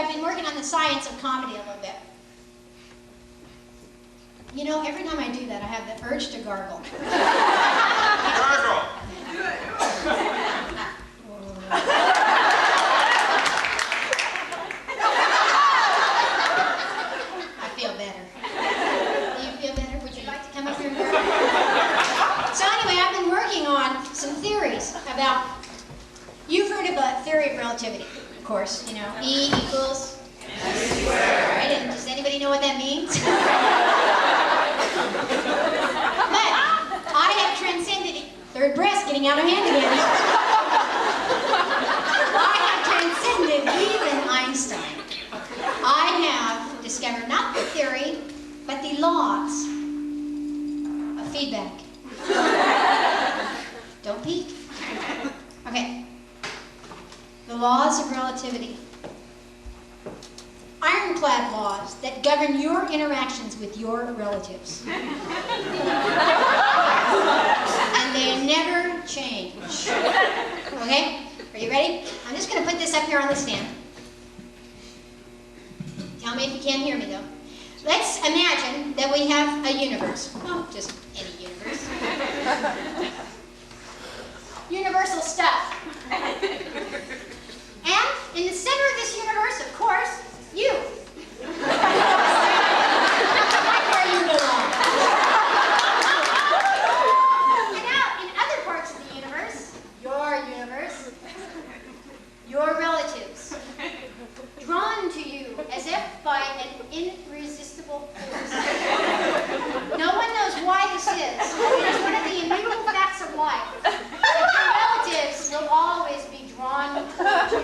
I've been working on the science of comedy a little bit. You know, every time I do that, I have the urge to gargle. Gargle! I feel better. Do you feel better? Would you like to come up here and gargle? So anyway, I've been working on some theories about, you've heard of a theory of relativity, of course, you know, E equals mc squared. All right, and does anybody know what that means? But I have transcended it. Third breast getting out of hand again. I have transcended even Einstein. I have discovered not the theory, but the laws of feedback. Don't peek. Okay. The laws of relativity. Ironclad laws that govern your interactions with your relatives. And they never change. Okay? Are you ready? I'm just going to put this up here on the stand. Tell me if you can't hear me, though. Let's imagine that we have a universe. Oh, just any universe. Universal stuff. And in the center of this universe, of course, you. Right where you belong. And out in other parts of the universe, your relatives, drawn to you as if by an irresistible force. No one knows why this is. It's one of the immutable facts of life. That your relatives will always be drawn toward you,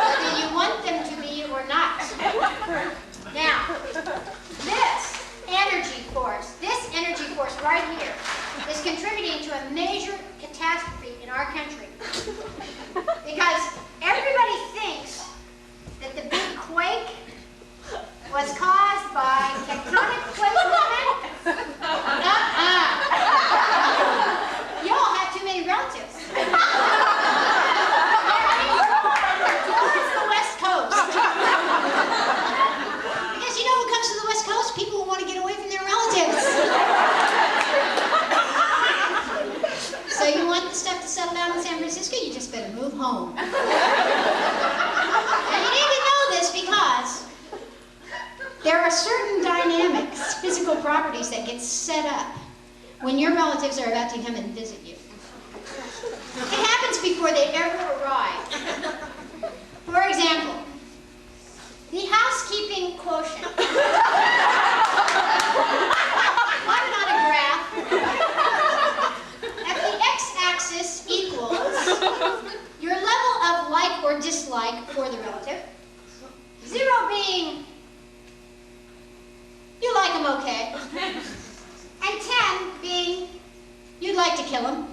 whether you want them to be or not. Now, this energy force right here, is contributing to a major catastrophe in our country. Because everybody thinks that the big quake was caused by tectonic plate movement. You all have too many relatives. Towards the West Coast. Because you know who comes to the West Coast? People who want to get away from their relatives. So you want the stuff to settle down in San Francisco? You just better move home. And you need to know this because there are certain dynamics, physical properties that get set up when your relatives are about to come and visit you. It happens before they ever arrive. For example, the housekeeping quotient. Plotted on a graph. If the x-axis equals your level of like or dislike for the relative, 0 being you like them okay, and 10 being you'd like to kill them.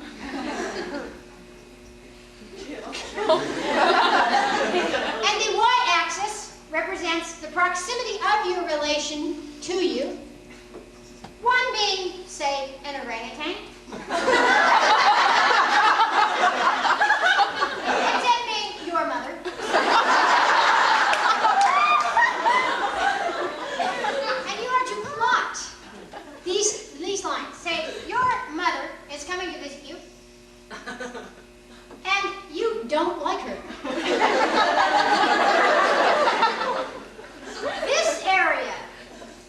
And the y-axis represents the proximity of your relation to you. 1 being, say, an orangutan. And 10 being your mother. And you are to plot these lines. Say, your mother is coming to visit you. And you don't like her. This area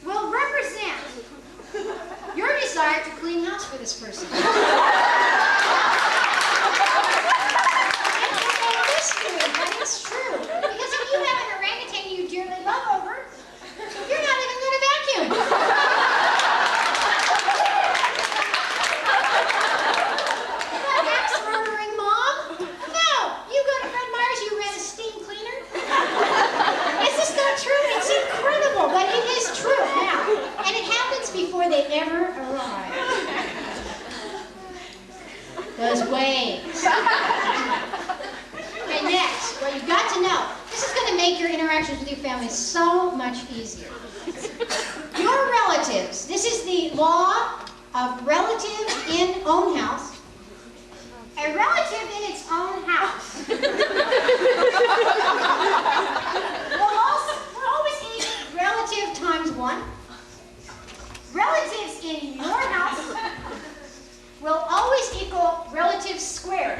will represent your desire to clean house for this person. It's a mystery, but it's true. Because if you have an orangutan you dearly love over, you're not even going to vacuum. Axe-murdering mom? No! You go to Fred Meyer's, you rent a steam cleaner? Is this not true? It's incredible, but it is true now. And it happens before they ever arrive. Those waves. Okay, next, what you've got to know, this is going to make your interactions with your family so much easier. Your relatives, this is the law of relatives in own house. A relative in its own house one. Relatives in your house will always equal relatives squared.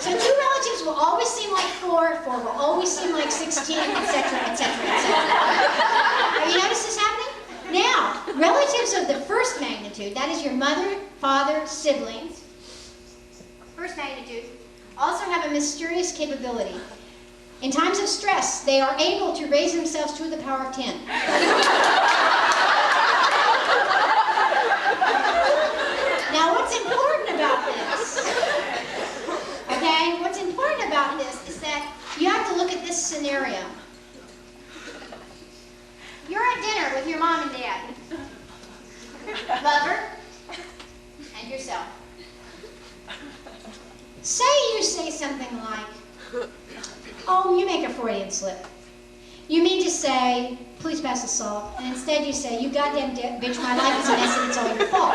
So 2 relatives will always seem like 4, 4 will always seem like 16, etc., etc., etc. Have you noticed this happening? Now, relatives of the first magnitude, that is your mother, father, siblings, first magnitude, also have a mysterious capability. In times of stress, they are able to raise themselves to the power of 10. Now, what's important about this? Okay, what's important about this is that you have to look at this scenario. You're at dinner with your mom and dad, lover, and yourself. Say you say something like, oh, you make a Freudian slip. You mean to say, please pass the salt, and instead you say, you goddamn bitch, my life is a mess and it's all your fault.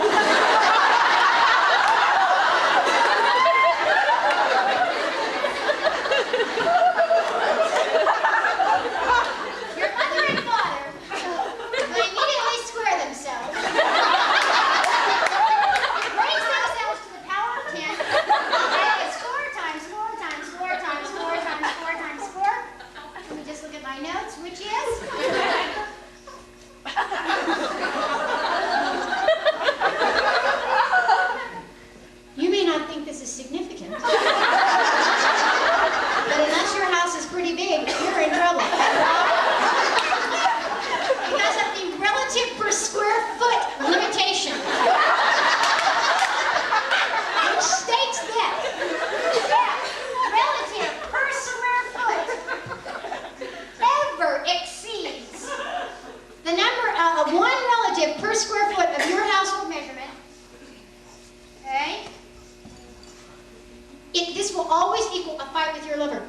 This will always equal a fight with your liver.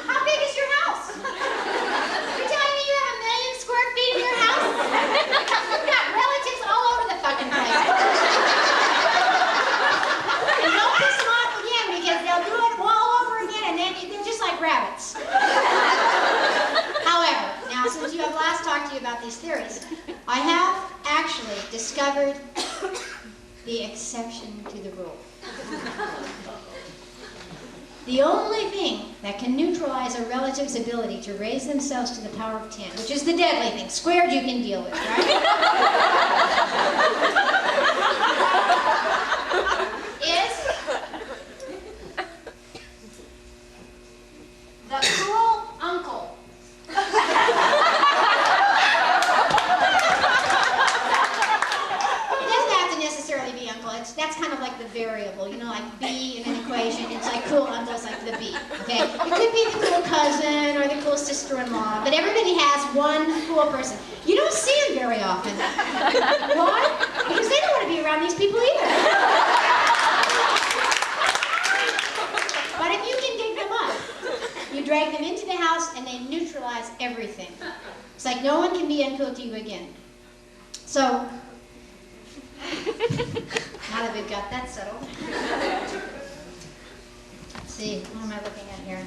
How big is your house? You're telling me you have 1,000,000 square feet in your house? You've got relatives all over the fucking place. And don't piss them off again because they'll do it all over again and then they're just like rabbits. However, now since you have last talked to you about these theories, I have actually discovered the exception to the rule. The only thing that can neutralize a relative's ability to raise themselves to the power of 10, which is the deadly thing, squared you can deal with, right? is the cruel uncle. That's kind of like the variable, you know, like B in an equation. It's like cool uncle is like the B, okay? It could be the cool cousin or the cool sister-in-law, but everybody has one cool person. You don't see them very often. Why? Because they don't want to be around these people either. But if you can dig them up, you drag them into the house and they neutralize everything. It's like no one can be uncool to you again. So, now that we've got that settled, let's see, what am I looking at here?